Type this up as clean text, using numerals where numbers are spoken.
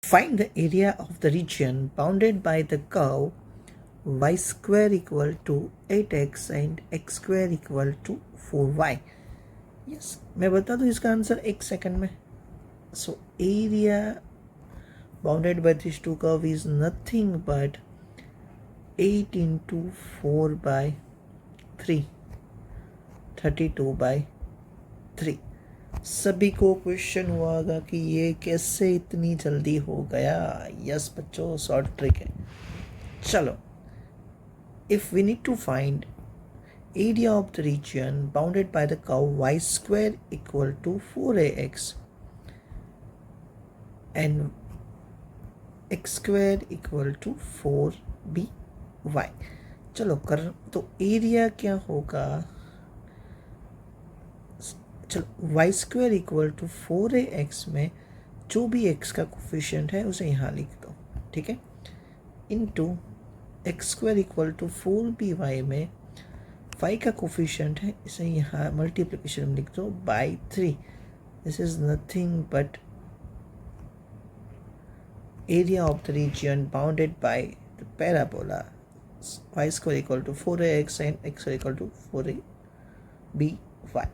Find the area of the region bounded by the curve y square equal to 8x and x square equal to 4y. Yes, मैं बता दूँ इसका answer एक second में. So area bounded by this two curve is nothing but 8 into 4 by 3, 32 by 3. सभी को question हुआ होगा कि ये कैसे इतनी जल्दी हो गया. यस बच्चों, शॉर्ट ट्रिक है. चलो, if we need to find area of the region bounded by the curve y square equal to 4ax and x square equal to 4by. चलो कर, तो एरिया क्या होगा. चलो y square equal to 4ax में जो भी x का कोफिशिएंट है उसे यहाँ लिख दो, ठीक है, into x square equal to 4by में 5 का कोफिशिएंट है, इसे यहाँ मल्टीप्लिकेशन में लिख दो by 3. This is nothing but area of the region bounded by the parabola y square equal to 4ax and x square equal to 4by.